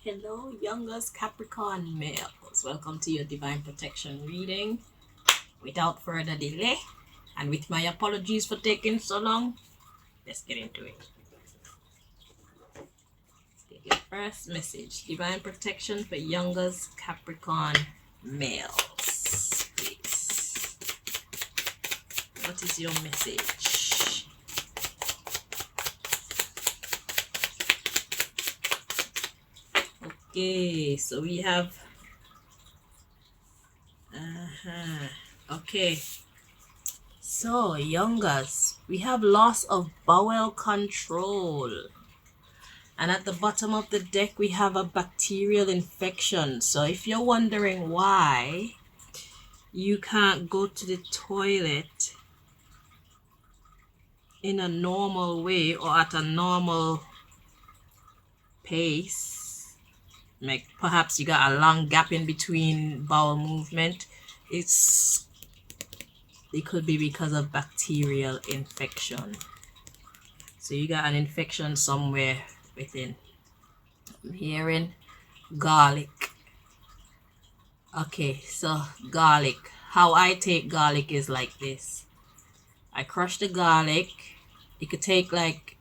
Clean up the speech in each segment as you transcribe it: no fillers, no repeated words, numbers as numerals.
Hello, Youngaz Capricorn males. Welcome to your divine protection reading. Without further delay, and with my apologies for taking so long, let's get into it. Take your first message. Divine protection for Youngaz Capricorn males. Please. What is your message? Okay, so we have okay, so Youngaz, we have loss of bowel control, and at the bottom of the deck we have a bacterial infection. So if you're wondering why you can't go to the toilet in a normal way or at a normal pace, like perhaps you got a long gap in between bowel movement, it could be because of bacterial infection. So you got an infection somewhere within. I'm hearing garlic. Okay, so garlic. How I take garlic is like this. I crush the garlic. You could take like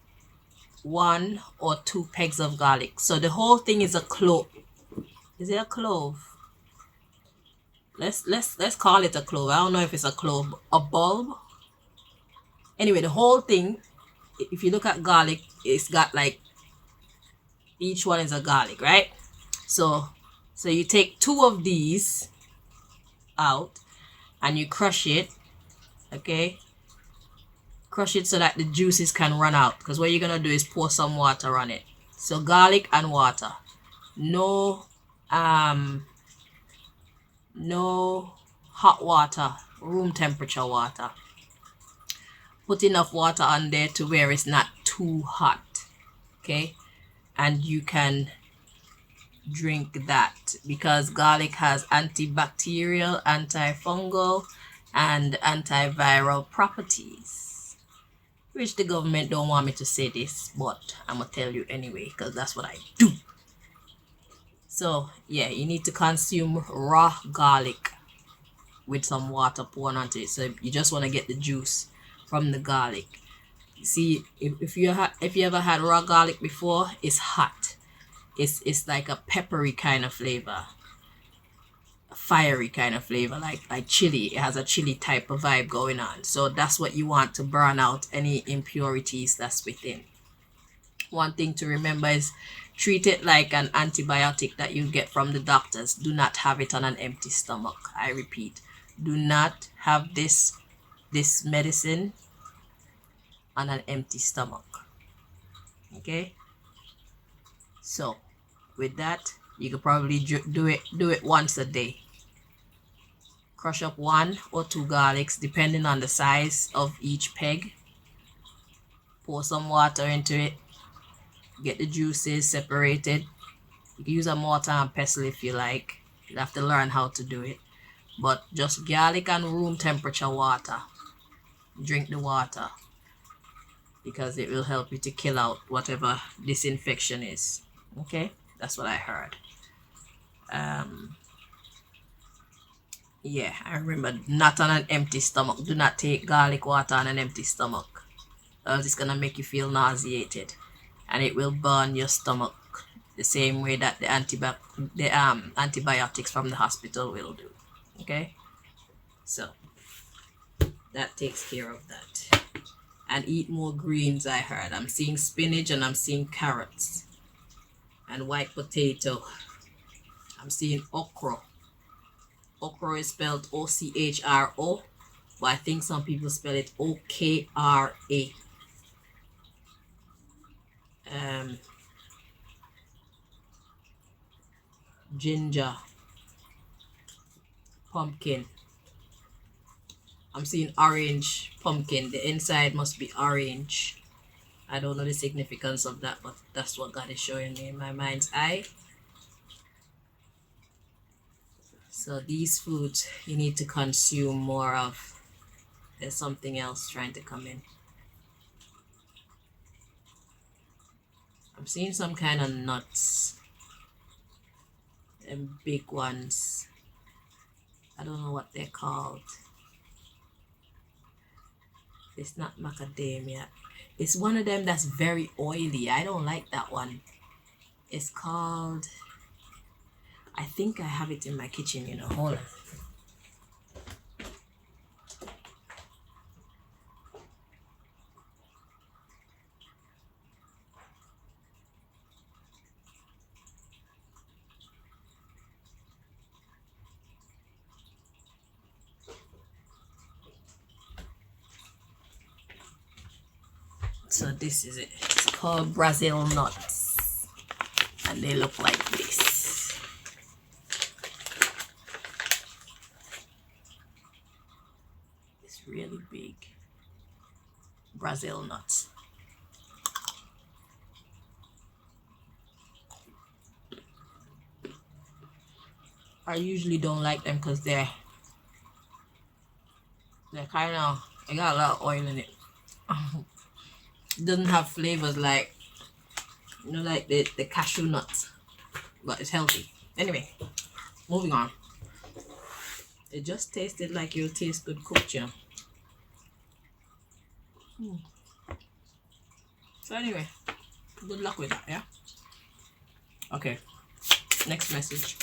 1 or 2 pegs of garlic. So the whole thing is a clove. Is it a clove? Let's call it a clove. I don't know if it's a clove, a bulb. Anyway, the whole thing, if you look at garlic, it's got like each one is a garlic, right? So you take 2 of these out and you crush it, okay? Crush it so that the juices can run out, because what you're gonna do is pour some water on it. So garlic and water. No hot water, room temperature water. Put enough water on there to where it's not too hot, okay? And you can drink that, because garlic has antibacterial, antifungal, and antiviral properties, which the government don't want me to say this, but I'm gonna tell you anyway because that's what I do. So yeah, you need to consume raw garlic with some water poured onto it. So you just want to get the juice from the garlic. See, if you ever had raw garlic before, it's hot. It's like a peppery kind of flavor, a fiery kind of flavor, like chili. It has a chili type of vibe going on. So that's what you want to burn out any impurities that's within. One thing to remember is treat it like an antibiotic that you get from the doctors. Do not have it on an empty stomach. I repeat, do not have this medicine on an empty stomach. Okay? So, with that, you could probably do it once a day. Crush up 1 or 2 garlics depending on the size of each peg. Pour some water into it. Get the juices separated. You can use a mortar and pestle if you like. You have to learn how to do it. But just garlic and room temperature water. Drink the water, because it will help you to kill out whatever this infection is. Okay? That's what I heard. Yeah, I remember, not on an empty stomach. Do not take garlic water on an empty stomach, else it's gonna make you feel nauseated, and it will burn your stomach the same way that the antibiotics from the hospital will do. Okay, so that takes care of that. And eat more greens. I heard, I'm seeing spinach and I'm seeing carrots and white potato. I'm seeing okra. Okra is spelled OCHRO, but I think some people spell it OKRA. Ginger, pumpkin. I'm seeing orange pumpkin. The inside must be orange. I don't know the significance of that, but that's what God is showing me in my mind's eye. So these foods you need to consume more of. There's something else trying to come in. I'm seeing some kind of nuts. Them big ones. I don't know what they're called. It's not macadamia. It's one of them that's very oily. I don't like that one. It's called, I think I have it in my kitchen, you know. Hold on. So this is it. It's called Brazil nuts. And they look like this. It's really big. Brazil nuts. I usually don't like them because they're kind of, they got a lot of oil in it. It doesn't have flavors like, you know, like the cashew nuts, but it's healthy. Anyway, moving on. It just tasted like you'll taste good cooked, you know. So anyway, good luck with that, yeah? Okay, next message.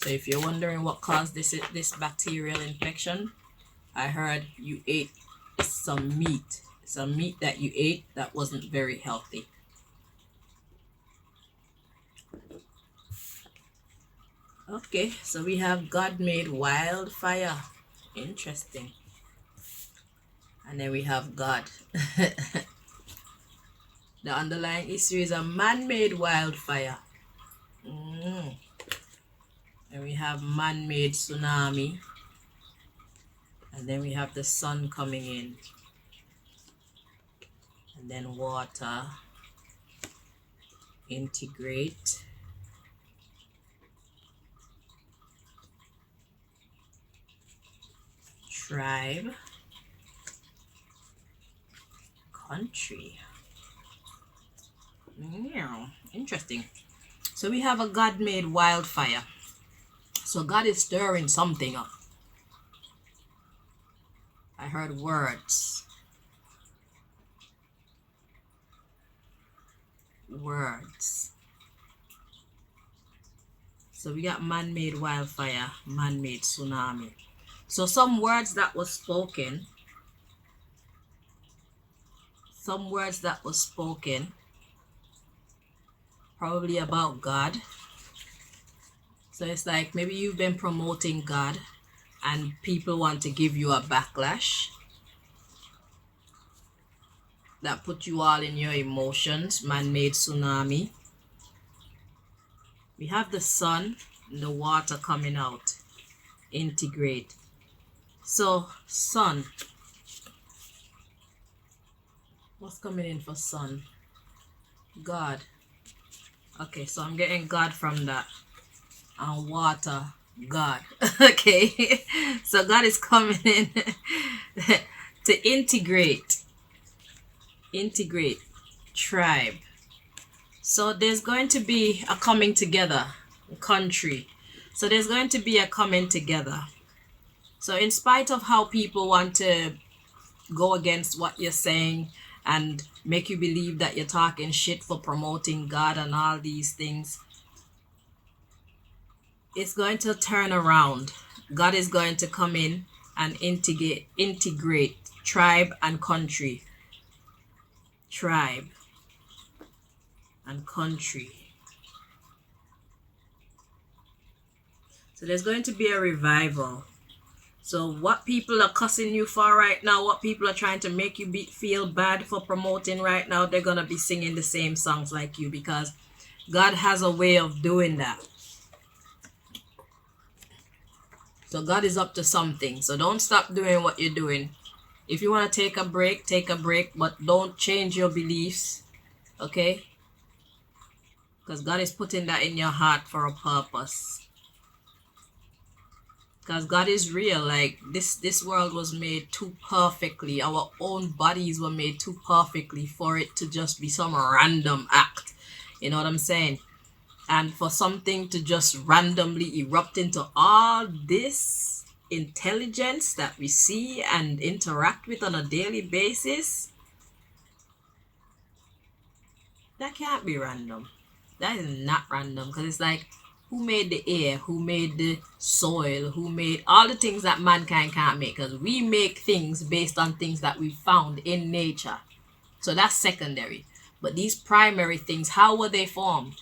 So if you're wondering what caused this bacterial infection, I heard you ate some meat. Some meat that you ate that wasn't very healthy. Okay, so we have God made wildfire. Interesting. And then we have God. The underlying issue is a man-made wildfire. And we have man-made tsunami. And then we have the sun coming in. And then water. Integrate. Tribe. Country. Yeah, interesting. So we have a God-made wildfire. So God is stirring something up. I heard words. Words. So we got man-made wildfire, man-made tsunami. So some words that was spoken. Some words that was spoken. Probably about God. So it's like maybe you've been promoting God and people want to give you a backlash. That put you all in your emotions. Man-made tsunami. We have the sun and the water coming out. Integrate. So sun. What's coming in for sun? God. Okay, so I'm getting God from that. And water, God. Okay, so God is coming in to integrate tribe. So there's going to be a coming together, country. So there's going to be a coming together. So in spite of how people want to go against what you're saying and make you believe that you're talking shit for promoting God and all these things, it's going to turn around. God is going to come in and integrate tribe and country. Tribe and country. So there's going to be a revival. So what people are cussing you for right now, what people are trying to make you feel bad for promoting right now, they're going to be singing the same songs like you, because God has a way of doing that. So God is up to something. So don't stop doing what you're doing. If you want to take a break, but don't change your beliefs. Okay? Because God is putting that in your heart for a purpose. Because God is real. Like this world was made too perfectly. Our own bodies were made too perfectly for it to just be some random act. You know what I'm saying? And for something to just randomly erupt into all this intelligence that we see and interact with on a daily basis, that can't be random. That is not random, because it's like, who made the air, who made the soil, who made all the things that mankind can't make? Because we make things based on things that we found in nature. So that's secondary. But these primary things, how were they formed?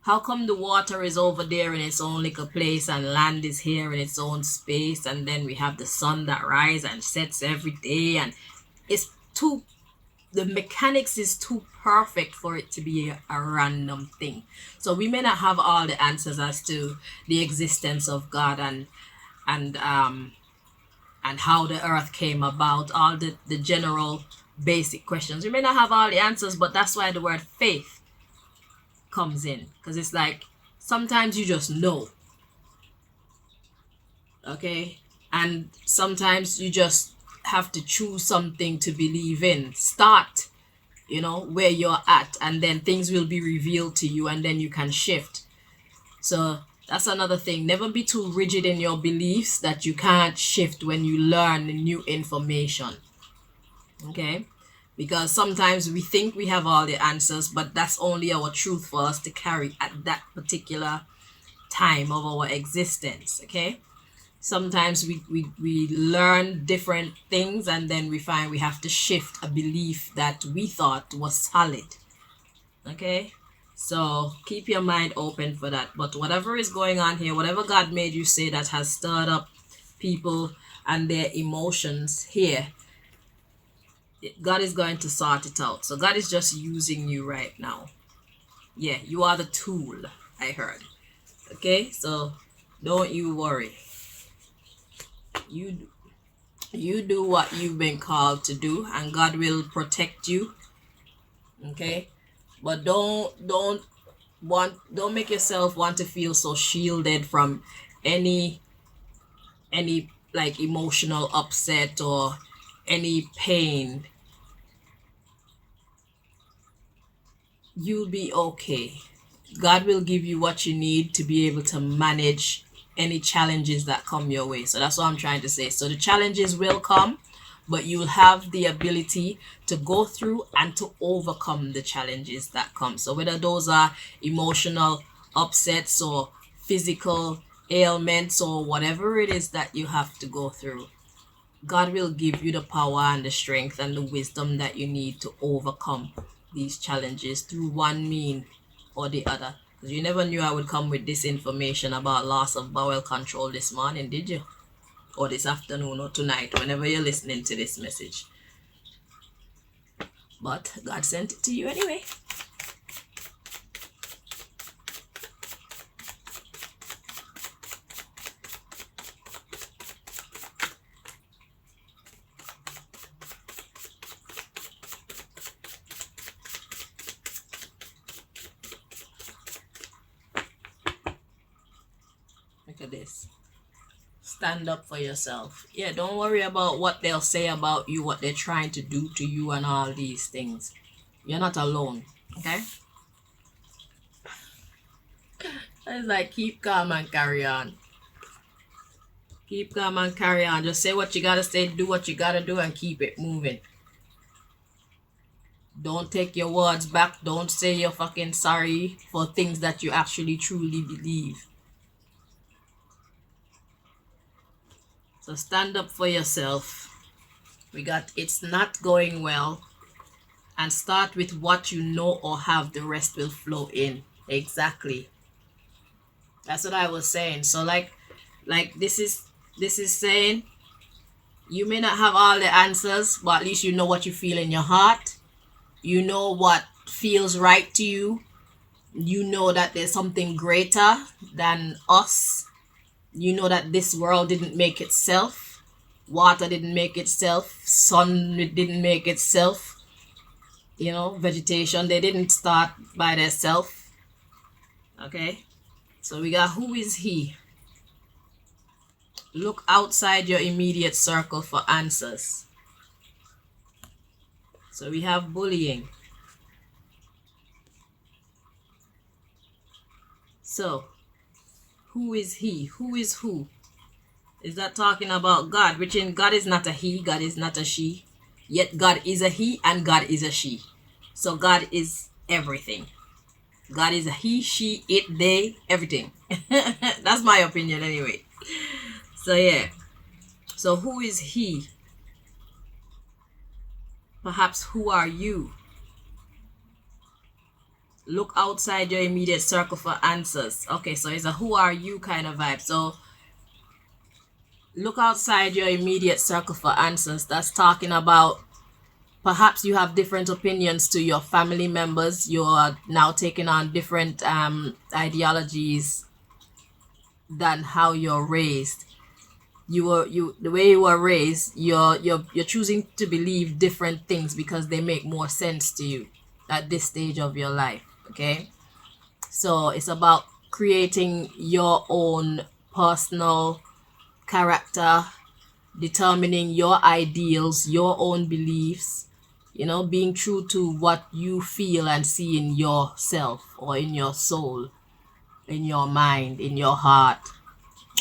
How come the water is over there in its own little place and land is here in its own space, and then we have the sun that rises and sets every day, and it's too, the mechanics is too perfect for it to be a random thing. So we may not have all the answers as to the existence of God and how the earth came about, all the general basic questions. We may not have all the answers, but that's why the word faith comes in, because it's like sometimes you just know, okay, and sometimes you just have to choose something to believe in. Start, where you're at, and then things will be revealed to you, and then you can shift. So that's another thing. Never be too rigid in your beliefs that you can't shift when you learn new information, okay? Because sometimes we think we have all the answers, but that's only our truth for us to carry at that particular time of our existence, okay? Sometimes we learn different things, and then we find we have to shift a belief that we thought was solid, okay? So keep your mind open for that. But whatever is going on here, whatever God made you say that has stirred up people and their emotions here, God is going to sort it out. So God is just using you right now. Yeah, you are the tool, I heard. Okay, so don't you worry. You do what you've been called to do, and God will protect you. Okay, but don't make yourself want to feel so shielded from any like emotional upset or any pain. You'll be okay. God will give you what you need to be able to manage any challenges that come your way. So that's what I'm trying to say. So the challenges will come, but you'll have the ability to go through and to overcome the challenges that come. So whether those are emotional upsets or physical ailments or whatever it is that you have to go through, God will give you the power and the strength and the wisdom that you need to overcome these challenges through one mean or the other. Because you never knew I would come with this information about loss of bowel control this morning, did you? Or this afternoon or tonight, whenever you're listening to this message. But God sent it to you anyway. Look at this. Stand up for yourself. Yeah, don't worry about what they'll say about you, what they're trying to do to you, and all these things. You're not alone, okay? It's like, keep calm and carry on. Keep calm and carry on. Just say what you gotta say, do what you gotta do, and keep it moving. Don't take your words back. Don't say you're fucking sorry for things that you actually truly believe. So stand up for yourself. We got it's not going well. And start with what you know or have. The rest will flow in. Exactly. That's what I was saying. So like this is saying, you may not have all the answers, but at least you know what you feel in your heart. You know what feels right to you. You know that there's something greater than us You know that this world didn't make itself. Water didn't make itself. Sun didn't make itself. You know, vegetation, they didn't start by themselves. Okay? So we got who is he? Look outside your immediate circle for answers. So we have bullying. So, who is he? Who is who? Is that talking about God? Which in God is not a he, God is not a she. Yet God is a he and God is a she. So God is everything. God is a he, she, it, they, everything. That's my opinion anyway. So yeah. So who is he? Perhaps who are you? Look outside your immediate circle for answers. Okay, so it's a who are you kind of vibe. So look outside your immediate circle for answers. That's talking about perhaps you have different opinions to your family members. You're now taking on different ideologies than how you're raised. The way you were raised, you're choosing to believe different things because they make more sense to you at this stage of your life. Okay, so it's about creating your own personal character, determining your ideals, your own beliefs, you know, being true to what you feel and see in yourself or in your soul, in your mind, in your heart,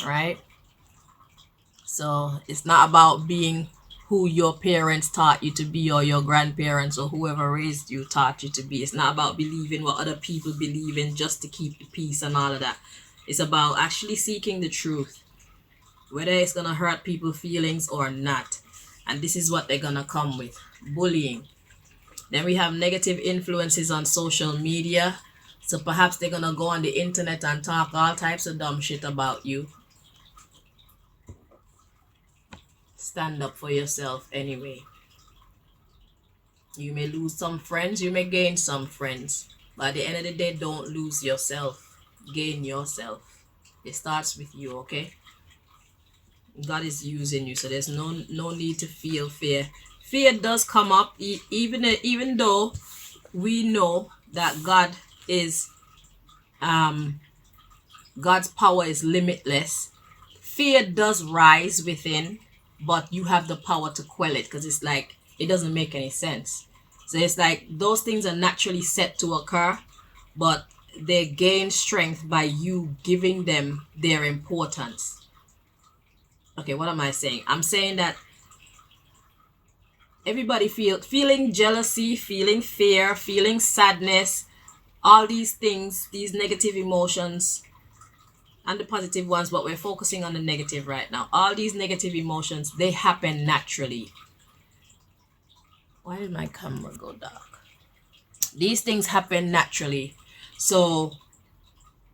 right? So it's not about being who your parents taught you to be or your grandparents or whoever raised you taught you to be. It's not about believing what other people believe in just to keep the peace and all of that. It's about actually seeking the truth, whether it's gonna hurt people's feelings or not. And this is what they're gonna come with: bullying. Then we have negative influences on social media. So perhaps they're gonna go on the internet and talk all types of dumb shit about you. Stand up for yourself anyway. You may lose some friends, you may gain some friends. But at the end of the day, don't lose yourself. Gain yourself. It starts with you, okay? God is using you, so there's no need to feel fear. Fear does come up, even though we know that God's power is limitless. Fear does rise within, but you have the power to quell it, because it's like it doesn't make any sense. So it's like those things are naturally set to occur, but they gain strength by you giving them their importance. Okay, what am I saying? I'm saying that everybody feeling jealousy, feeling fear, feeling sadness, all these things, these negative emotions and the positive ones, but we're focusing on the negative right now. All these negative emotions, they happen naturally. Why did my camera go dark? These things happen naturally. So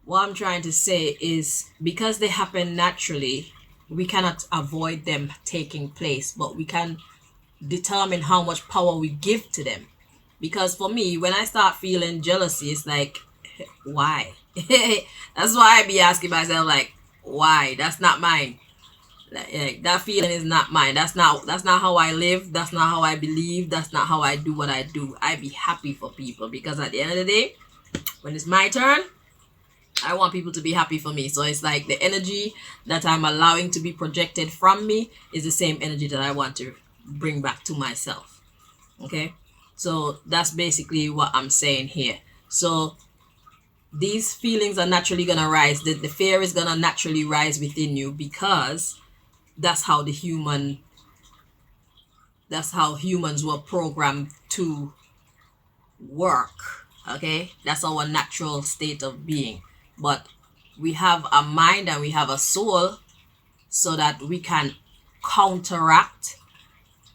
what I'm trying to say is, because they happen naturally, we cannot avoid them taking place, but we can determine how much power we give to them. Because for me, when I start feeling jealousy, it's like, why? That's why I be asking myself, like, why? That's not mine. Like, that feeling is not mine. That's not how I live. That's not how I believe. That's not how I do what I do. I be happy for people, because at the end of the day, when it's my turn, I want people to be happy for me. So it's like the energy that I'm allowing to be projected from me is the same energy that I want to bring back to myself. Okay? So that's basically what I'm saying here. So these feelings are naturally going to rise. The fear is going to naturally rise within you, because that's how humans were programmed to work. Okay? That's our natural state of being. But we have a mind and we have a soul, so that we can counteract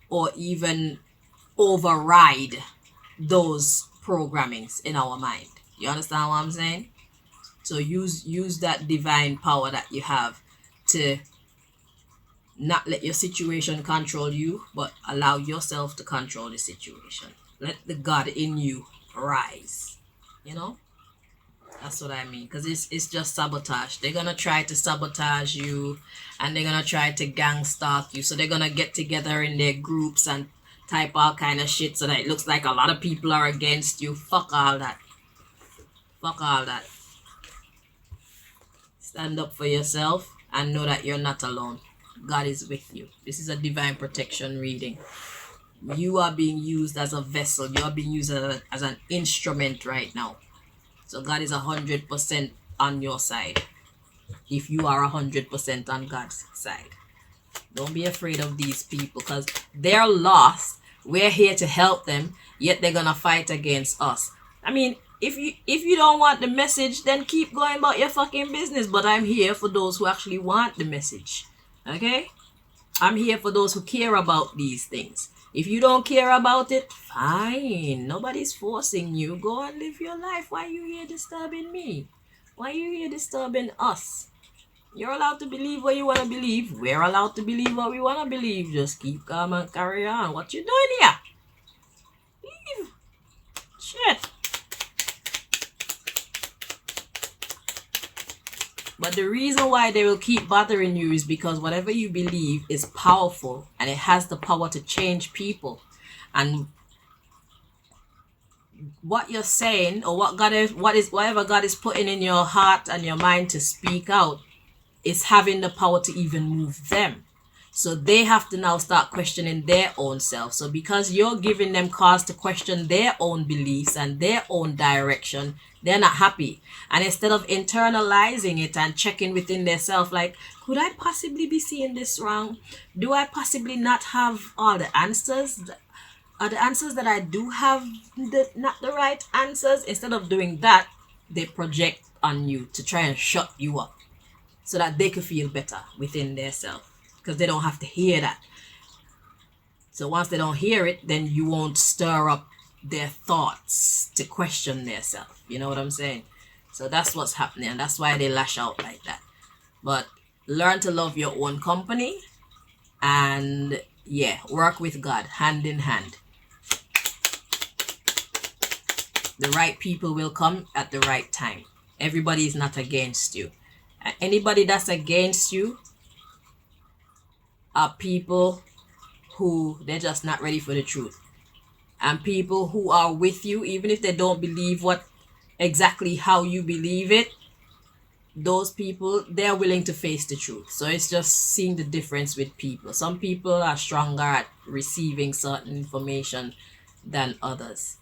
or even override those programmings in our mind. You understand what I'm saying? So use that divine power that you have to not let your situation control you, but allow yourself to control the situation. Let the God in you rise. You know? That's what I mean. Because it's just sabotage. They're going to try to sabotage you and they're going to try to gang stalk you. So they're going to get together in their groups and type all kind of shit so that it looks like a lot of people are against you. Fuck all that. Fuck all that. Stand up for yourself and know that you're not alone. God is with you. This is a divine protection reading. You are being used as a vessel. You are being used as an instrument right now. So God is 100% on your side. If you are 100% on God's side. Don't be afraid of these people because they're lost. We're here to help them, yet they're gonna fight against us. I mean, if you don't want the message, then keep going about your fucking business. But I'm here for those who actually want the message. Okay? I'm here for those who care about these things. If you don't care about it, fine. Nobody's forcing you. Go and live your life. Why are you here disturbing me? Why are you here disturbing us? You're allowed to believe what you want to believe. We're allowed to believe what we want to believe. Just keep calm and carry on. What you doing here? Leave. Shit. But the reason why they will keep bothering you is because whatever you believe is powerful and it has the power to change people. And what you're saying or whatever God is putting in your heart and your mind to speak out is having the power to even move them. So they have to now start questioning their own self. So because you're giving them cause to question their own beliefs and their own direction, they're not happy. And instead of internalizing it and checking within themselves, like, could I possibly be seeing this wrong? Do I possibly not have all the answers? Are the answers that I do have not the right answers? Instead of doing that, they project on you to try and shut you up so that they could feel better within themselves. Because they don't have to hear that. So once they don't hear it, then you won't stir up their thoughts to question themselves. You know what I'm saying? So that's what's happening. And that's why they lash out like that. But learn to love your own company. And yeah, work with God hand in hand. The right people will come at the right time. Everybody is not against you. And anybody that's against you are people who they're just not ready for the truth. And people who are with you, even if they don't believe what exactly how you believe it, those people, they're willing to face the truth. So it's just seeing the difference with people. Some people are stronger at receiving certain information than others.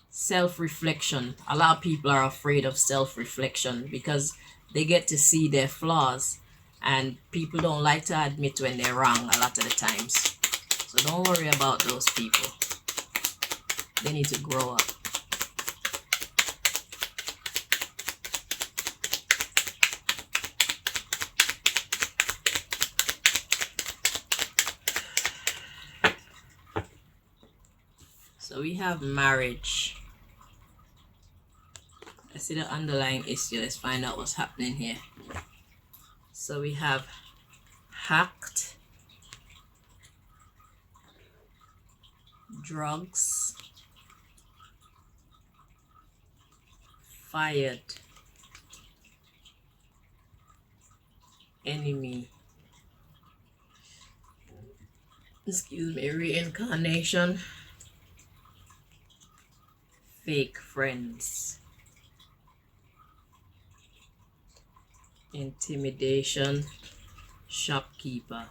Self-reflection. A lot of people are afraid of self-reflection because they get to see their flaws. And people don't like to admit when they're wrong a lot of the times. So don't worry about those people. They need to grow up. So we have marriage. Let's see the underlying issue. Let's find out what's happening here. So we have hacked, drugs, fired, enemy, excuse me, reincarnation, fake friends, intimidation, shopkeeper.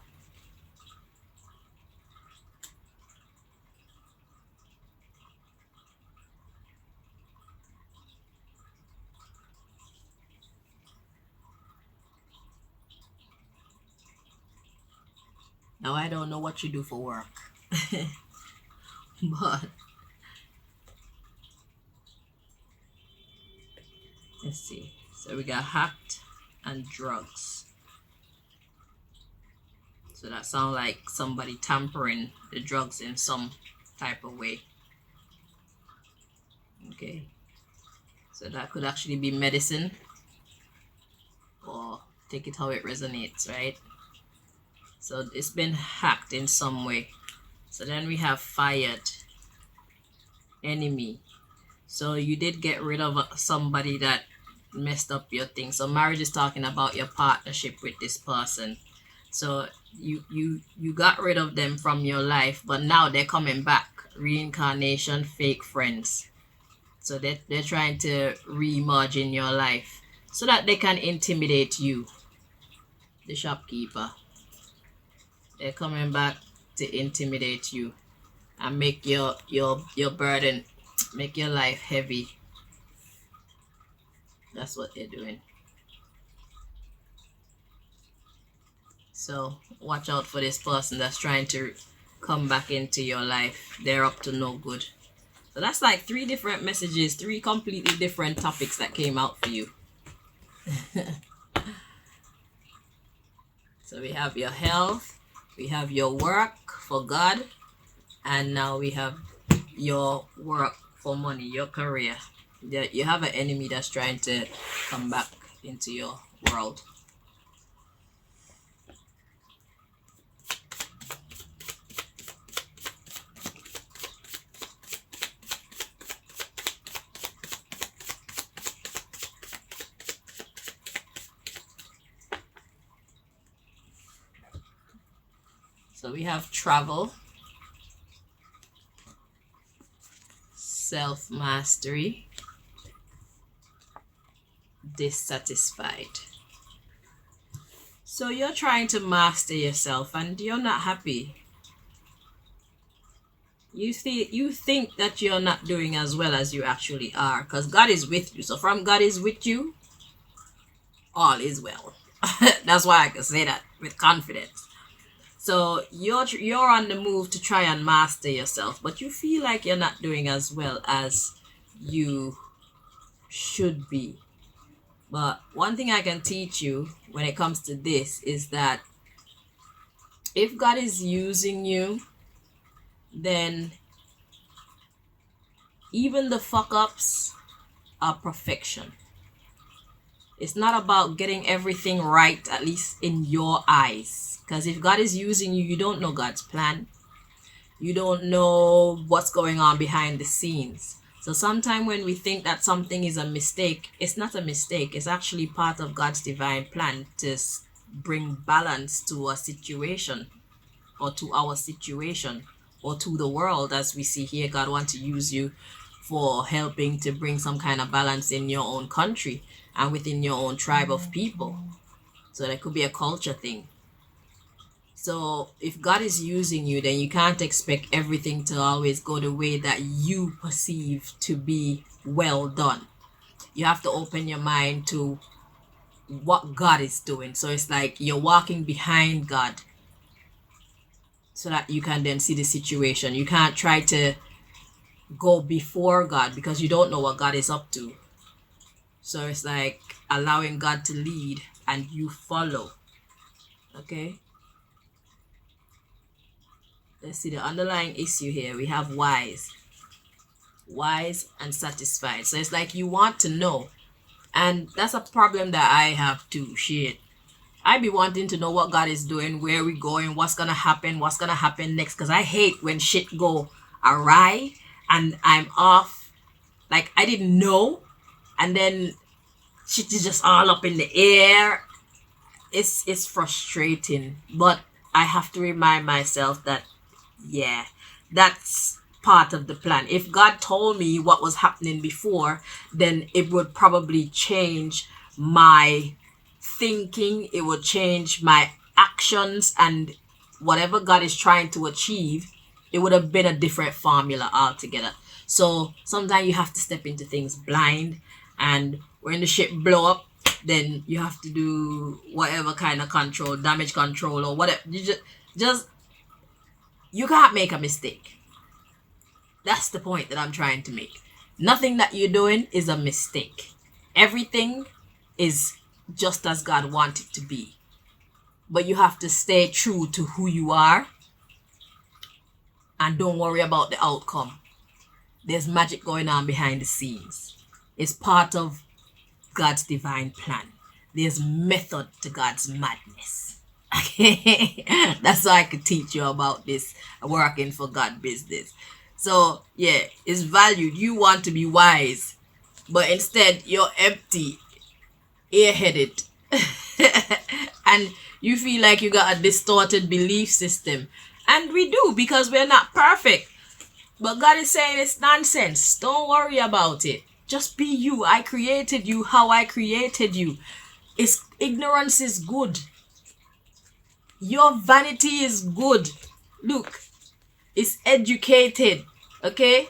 Now I don't know what you do for work. But let's see. So we got hacked and drugs. So that sounds like somebody tampering the drugs in some type of way. Okay. So that could actually be medicine. Or take it how it resonates, right? So it's been hacked in some way. So then we have fired, enemy. So you did get rid of somebody that messed up your thing. So marriage is talking about your partnership with this person. So you got rid of them from your life, but now they're coming back. Reincarnation, fake friends. So they're trying to re-merge in your life so that they can intimidate you, the shopkeeper. They're coming back to intimidate you and make your burden, make your life heavy. That's what they're doing. So watch out for this person that's trying to come back into your life. They're up to no good. So that's like 3 different messages, 3 completely different topics that came out for you. So we have your health, we have your work for God, and now we have your work for money, your career. You have an enemy that's trying to come back into your world. So we have travel, self-mastery, dissatisfied. So you're trying to master yourself and you're not happy. You think that you're not doing as well as you actually are, because God is with you. So from God is with you, all is well. That's why I can say that with confidence. So you're on the move to try and master yourself, but you feel like you're not doing as well as you should be. But one thing I can teach you when it comes to this is that if God is using you, then even the fuck ups are perfection. It's not about getting everything right, at least in your eyes. Because if God is using you, you don't know God's plan. You don't know what's going on behind the scenes. So sometimes when we think that something is a mistake, it's not a mistake. It's actually part of God's divine plan to bring balance to a situation, or to our situation, or to the world. As we see here, God wants to use you for helping to bring some kind of balance in your own country and within your own tribe of people. So there could be a culture thing. So if God is using you, then you can't expect everything to always go the way that you perceive to be well done. You have to open your mind to what God is doing. So it's like you're walking behind God so that you can then see the situation. You can't try to go before God because you don't know what God is up to. So it's like allowing God to lead and you follow. Okay? Let's see the underlying issue here. We have wise and satisfied. So it's like you want to know. And that's a problem that I have too. Shit. I be wanting to know what God is doing, where we going, what's gonna happen next. Because I hate when shit go awry and I'm off. Like I didn't know. And then shit is just all up in the air. It's frustrating. But I have to remind myself that yeah, that's part of the plan. If God told me what was happening before, then it would probably change my thinking, it would change my actions, and whatever God is trying to achieve, it would have been a different formula altogether. So sometimes you have to step into things blind, and when the ship blow up, then you have to do whatever kind of control, damage control or whatever. You just you can't make a mistake. That's the point that I'm trying to make. Nothing that you're doing is a mistake. Everything is just as God wanted it to be. But you have to stay true to who you are and don't worry about the outcome. There's magic going on behind the scenes. It's part of God's divine plan. There's method to God's madness. Okay, that's why I could teach you about this working for God business. So yeah, it's valued. You want to be wise, but instead you're empty, airheaded, and you feel like you got a distorted belief system. And we do, because we're not perfect. But God is saying it's nonsense. Don't worry about it. Just be you. I created you how I created you. Ignorance is good. Your vanity is good. Look, it's educated. Okay?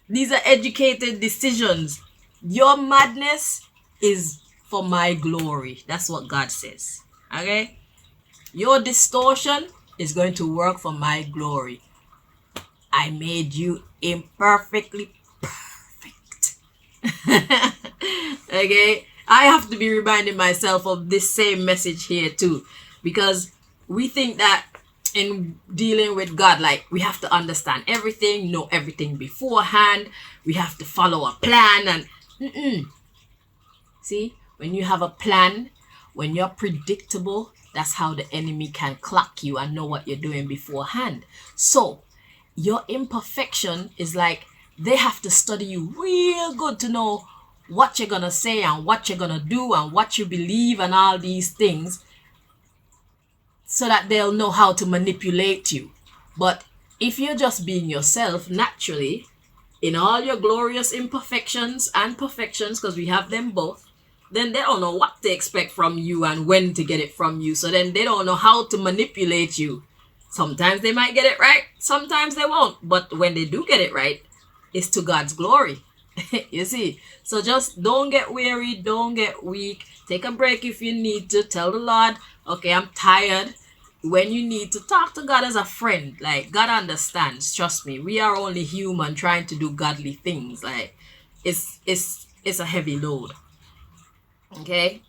These are educated decisions. Your madness is for my glory. That's what God says. Okay? Your distortion is going to work for my glory. I made you imperfectly perfect. Okay? I have to be reminding myself of this same message here too. Because we think that in dealing with God, like, we have to understand everything, know everything beforehand. We have to follow a plan and see, when you have a plan, when you're predictable, that's how the enemy can clock you and know what you're doing beforehand. So your imperfection is like, they have to study you real good to know what you're gonna say and what you're gonna do and what you believe and all these things, so that they'll know how to manipulate you. But if you're just being yourself naturally, in all your glorious imperfections and perfections, because we have them both, then they don't know what to expect from you and when to get it from you. So then they don't know how to manipulate you. Sometimes they might get it right, sometimes they won't. But when they do get it right, it's to God's glory. You see? So just don't get weary, don't get weak. Take a break if you need to. Tell the Lord, okay, I'm tired. When you need to, talk to God as a friend. Like, God understands. Trust me. We are only human trying to do godly things. Like, it's a heavy load. Okay?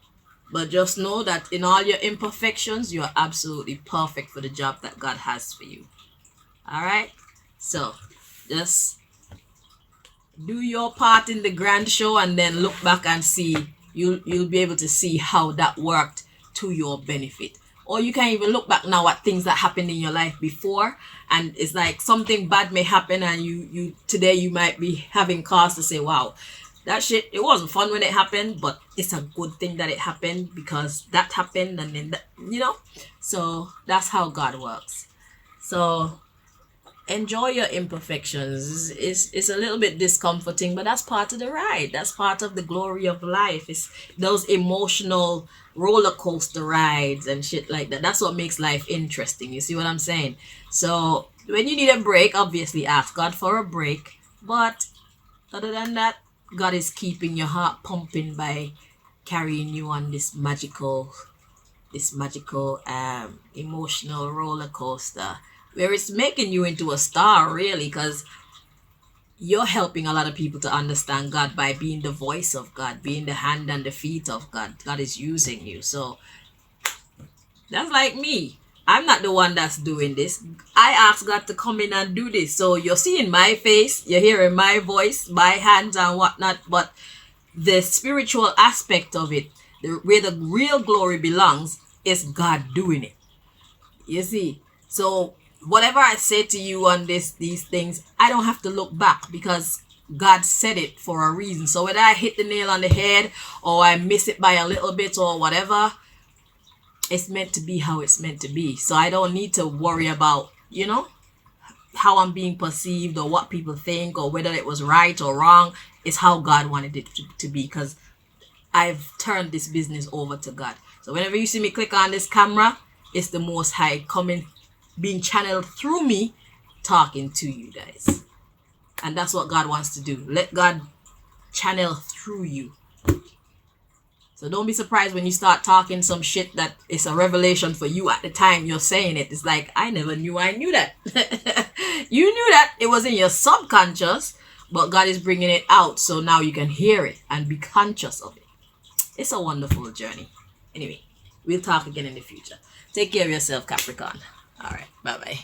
But just know that in all your imperfections, you are absolutely perfect for the job that God has for you. Alright? So, just do your part in the grand show and then look back and see. You'll be able to see how that worked to your benefit. Or you can even look back now at things that happened in your life before, and it's like something bad may happen, and you today you might be having cause to say, wow, that shit, it wasn't fun when it happened, but it's a good thing that it happened, because that happened, and then that. So that's how God works. So enjoy your imperfections. It's a little bit discomforting, but that's part of the ride. That's part of the glory of life. It's those emotional roller coaster rides and shit like that. That's what makes life interesting. You see what I'm saying? So when you need a break, obviously ask God for a break. But other than that, God is keeping your heart pumping by carrying you on this magical emotional roller coaster, where it's making you into a star, really, because you're helping a lot of people to understand God by being the voice of God, being the hand and the feet of God. God is using you. So that's like me. I'm not the one that's doing this. I asked God to come in and do this. So you're seeing my face, you're hearing my voice, my hands and whatnot, but the spiritual aspect of it, where the real glory belongs, is God doing it. You see? So whatever I say to you on these things, I don't have to look back, because God said it for a reason. So whether I hit the nail on the head or I miss it by a little bit or whatever, it's meant to be how it's meant to be. So I don't need to worry about, how I'm being perceived or what people think or whether it was right or wrong. It's how God wanted it to be, because I've turned this business over to God. So whenever you see me click on this camera, it's the Most High coming, being channeled through me, talking to you guys. And that's what God wants to do. Let God channel through you. So don't be surprised when you start talking some shit that is a revelation for you at the time you're saying it. It's like, I never knew I knew that. You knew that. It was in your subconscious, but God is bringing it out. So now you can hear it and be conscious of it. It's a wonderful journey. Anyway, we'll talk again in the future. Take care of yourself, Capricorn. All right. Bye-bye.